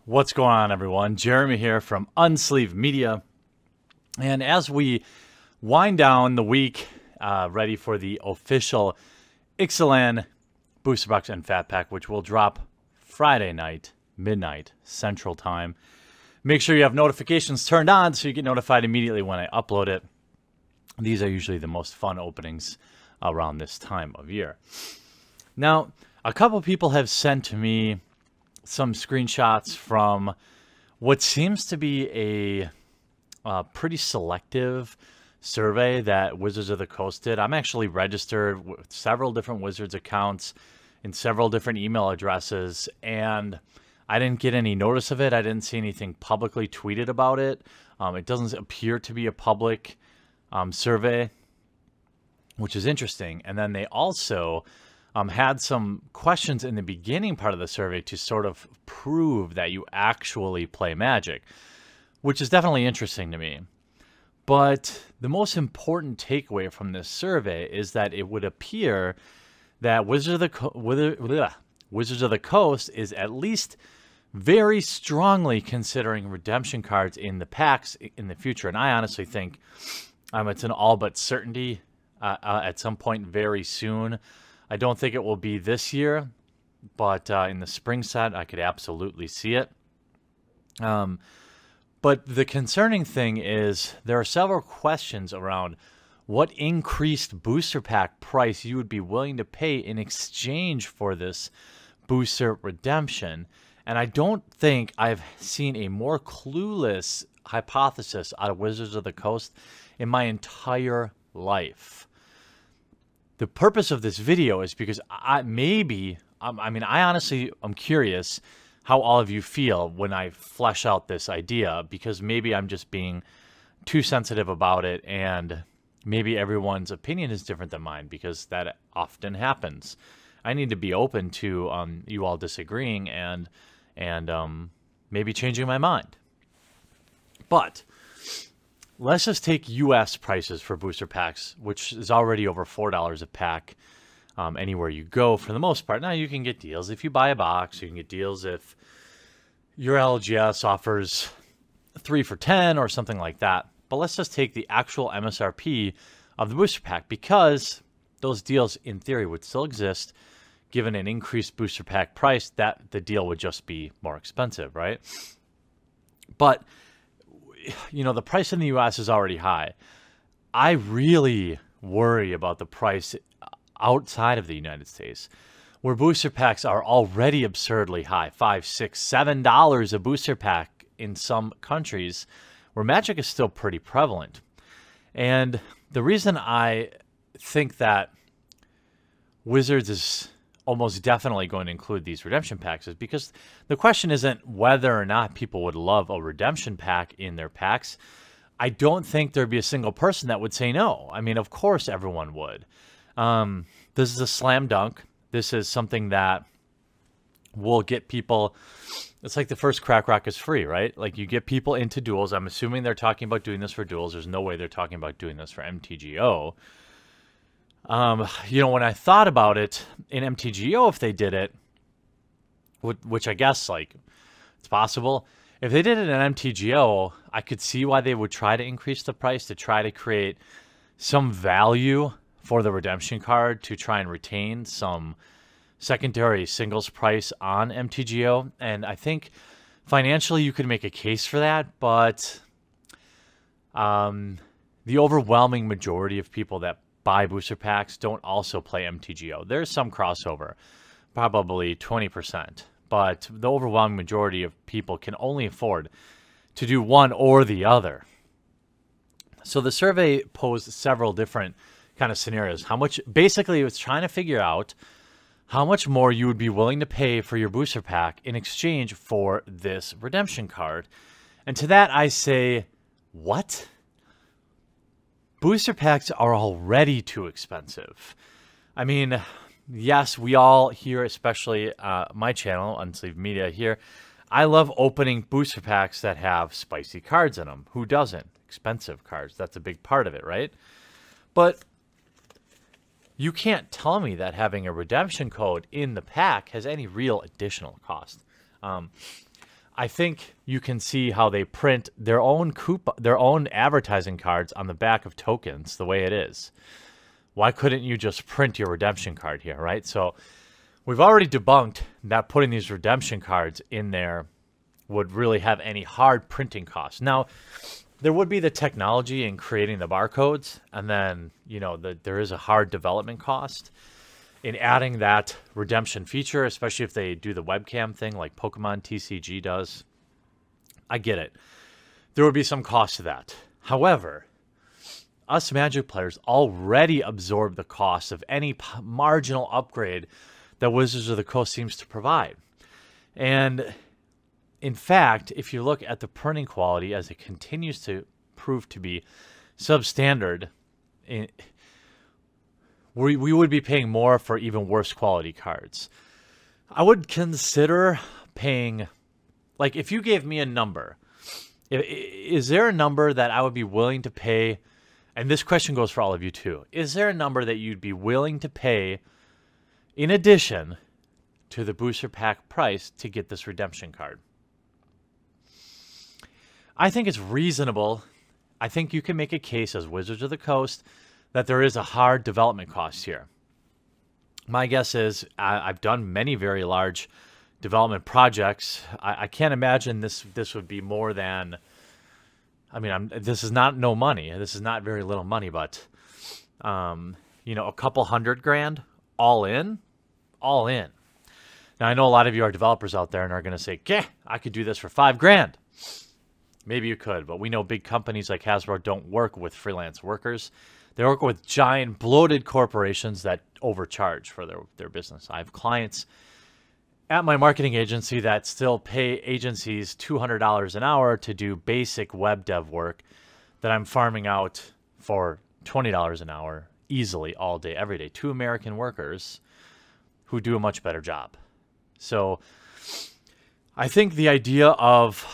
What's going on, everyone? Jeremy here from Unsleeved Media. And as we wind down the week, ready for the official Ixalan Booster Box and Fat Pack, which will drop Friday night, midnight, Central Time. Make sure you have notifications turned on so you get notified immediately when I upload it. These are usually the most fun openings around this time of year. Now, a couple people have sent to me some screenshots from what seems to be a pretty selective survey that Wizards of the Coast did. I'm actually registered with several different Wizards accounts in several different email addresses, and I didn't get any notice of it. I didn't see anything publicly tweeted about it. It doesn't appear to be a public survey, which is interesting. And then they also had some questions in the beginning part of the survey to sort of prove that you actually play Magic, which is definitely interesting to me. But the most important takeaway from this survey is that it would appear that Wizards of the Coast is at least very strongly considering redemption cards in the packs in the future. And I honestly think it's an all but certainty at some point very soon. I don't think it will be this year, but in the spring set, I could absolutely see it. But the concerning thing is there are several questions around what increased booster pack price you would be willing to pay in exchange for this booster redemption. And I don't think I've seen a more clueless hypothesis out of Wizards of the Coast in my entire life. The purpose of this video is because I honestly am curious how all of you feel when I flesh out this idea, because maybe I'm just being too sensitive about it, and maybe everyone's opinion is different than mine, because that often happens. I need to be open to you all disagreeing and maybe changing my mind. But let's just take U.S. prices for booster packs, which is already over $4 a pack anywhere you go for the most part. Now, you can get deals if you buy a box. You can get deals if your LGS offers 3 for $10 or something like that. But let's just take the actual MSRP of the booster pack, because those deals, in theory, would still exist. Given an increased booster pack price, that the deal would just be more expensive, right? But you know, the price in the U.S. is already high. I really worry about the price outside of the United States, where booster packs are already absurdly high, $5, $6, $7 a booster pack in some countries where Magic is still pretty prevalent. And the reason I think that Wizards is almost definitely going to include these redemption packs is because the question isn't whether or not people would love a redemption pack in their packs. I don't think there'd be a single person that would say no. I mean, of course everyone would. This is a slam dunk. This is something that will get people. It's like the first crack rock is free, right? Like, you get people into duels. I'm assuming they're talking about doing this for duels. There's no way they're talking about doing this for MTGO. You know, when I thought about it in MTGO, if they did it, which I guess, like, it's possible. If they did it in MTGO, I could see why they would try to increase the price to try to create some value for the redemption card, to try and retain some secondary singles price on MTGO. And I think financially you could make a case for that, but the overwhelming majority of people that buy booster packs don't also play MTGO. There's some crossover, probably 20%, but the overwhelming majority of people can only afford to do one or the other. So the survey posed several different kind of scenarios. Basically it was trying to figure out how much more you would be willing to pay for your booster pack in exchange for this redemption card. And to that I say, what? Booster packs are already too expensive. I mean, yes, we all here, especially my channel, Unsleeved Media here, I love opening booster packs that have spicy cards in them. Who doesn't? Expensive cards. That's a big part of it, right? But you can't tell me that having a redemption code in the pack has any real additional cost. I think you can see how they print their own their own advertising cards on the back of tokens the way it is. Why couldn't you just print your redemption card here, right? So we've already debunked that putting these redemption cards in there would really have any hard printing costs. Now, there would be the technology in creating the barcodes, and then, you know, there is a hard development cost in adding that redemption feature, especially if they do the webcam thing like Pokemon TCG does. I get it. There would be some cost to that. However, us Magic players already absorb the cost of any marginal upgrade that Wizards of the Coast seems to provide. And in fact, if you look at the printing quality as it continues to prove to be substandard, we would be paying more for even worse quality cards. I would consider paying, like, if you gave me a number, is there a number that I would be willing to pay? And this question goes for all of you too. Is there a number that you'd be willing to pay in addition to the booster pack price to get this redemption card? I think it's reasonable. I think you can make a case as Wizards of the Coast that there is a hard development cost here. My guess is I've done many very large development projects. I can't imagine this would be more than, I mean, this is not no money. This is not very little money, but, you know, a couple $100,000 all in, all in. Now, I know a lot of you are developers out there and are going to say, "Okay, I could do this for $5,000. Maybe you could, but we know big companies like Hasbro don't work with freelance workers. They work with giant, bloated corporations that overcharge for their business. I have clients at my marketing agency that still pay agencies $200 an hour to do basic web dev work that I'm farming out for $20 an hour easily all day, every day, to American workers who do a much better job. So I think the idea of,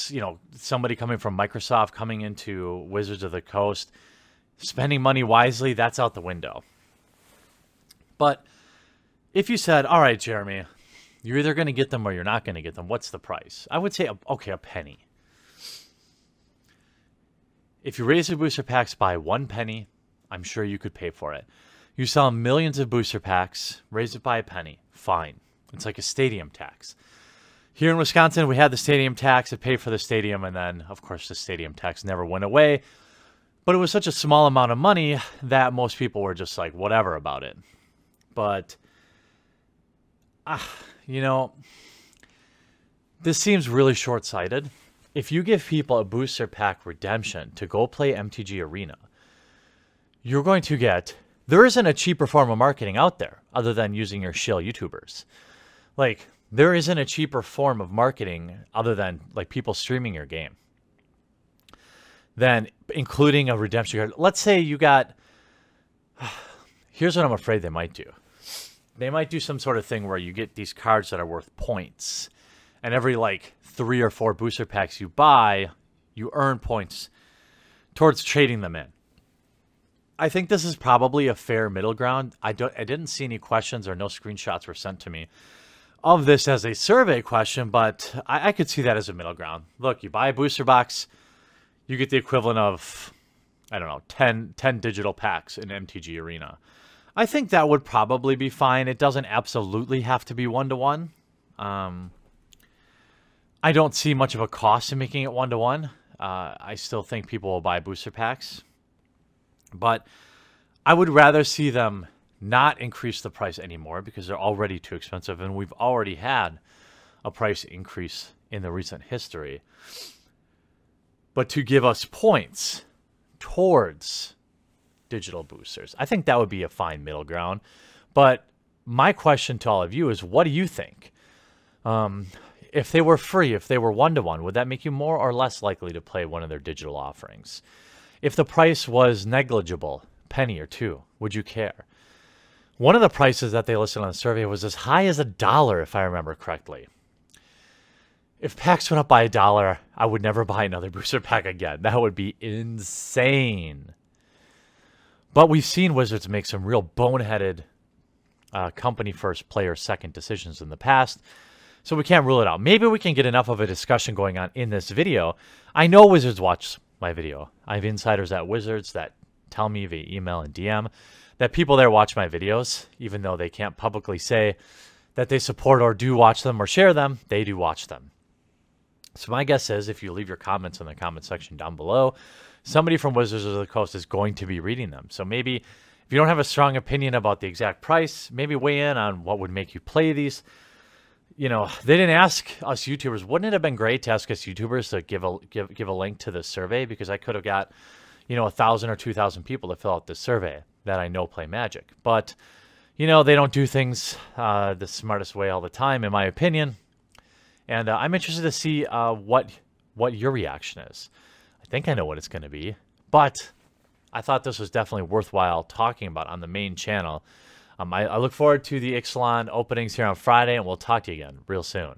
you know, somebody coming from Microsoft coming into Wizards of the Coast, spending money wisely, that's out the window. But if you said, all right, Jeremy, you're either going to get them or you're not going to get them, what's the price? I would say, okay, a penny. If you raise the booster packs by 1 penny, I'm sure you could pay for it. You sell millions of booster packs, raise it by a penny, fine. It's like a stadium tax. Here in Wisconsin, we had the stadium tax. It paid for the stadium, and then, of course, the stadium tax never went away. But it was such a small amount of money that most people were just like, whatever about it. But, you know, this seems really short-sighted. If you give people a booster pack redemption to go play MTG Arena, you're going to get... There isn't a cheaper form of marketing out there other than using your shill YouTubers. Like, there isn't a cheaper form of marketing other than, like, people streaming your game than including a redemption card. Let's say you got... Here's what I'm afraid they might do. They might do some sort of thing where you get these cards that are worth points. And every, like, 3 or 4 booster packs you buy, you earn points towards trading them in. I think this is probably a fair middle ground. I didn't see any questions or no screenshots were sent to me of this as a survey question, but I could see that as a middle ground. Look, you buy a booster box, you get the equivalent of, I don't know, 10 digital packs in MTG Arena. I think that would probably be fine. It doesn't absolutely have to be 1-to-1. I don't see much of a cost in making it 1-to-1. I still think people will buy booster packs. But I would rather see them not increase the price anymore because they're already too expensive, and we've already had a price increase in the recent history. But to give us points towards digital boosters, I think that would be a fine middle ground. But my question to all of you is, what do you think? If they were free, if they were 1-to-1, would that make you more or less likely to play one of their digital offerings? If the price was negligible, penny or 2, would you care? One of the prices that they listed on the survey was as high as $1, if I remember correctly. If packs went up by $1, I would never buy another booster pack again. That would be insane. But we've seen Wizards make some real boneheaded company first, player second decisions in the past. So we can't rule it out. Maybe we can get enough of a discussion going on in this video. I know Wizards watch my video. I have insiders at Wizards that tell me via email and DM that people there watch my videos, even though they can't publicly say that they support or do watch them or share them, they do watch them. So my guess is if you leave your comments in the comment section down below, somebody from Wizards of the Coast is going to be reading them. So maybe if you don't have a strong opinion about the exact price, maybe weigh in on what would make you play these. You know, they didn't ask us YouTubers. Wouldn't it have been great to ask us YouTubers to give a link to this survey? Because I could have got, 1,000 or 2,000 people to fill out this survey that I know play Magic. But, they don't do things the smartest way all the time, in my opinion. And I'm interested to see what your reaction is. I think I know what it's going to be. But I thought this was definitely worthwhile talking about on the main channel. I look forward to the Ixalan openings here on Friday, and we'll talk to you again real soon.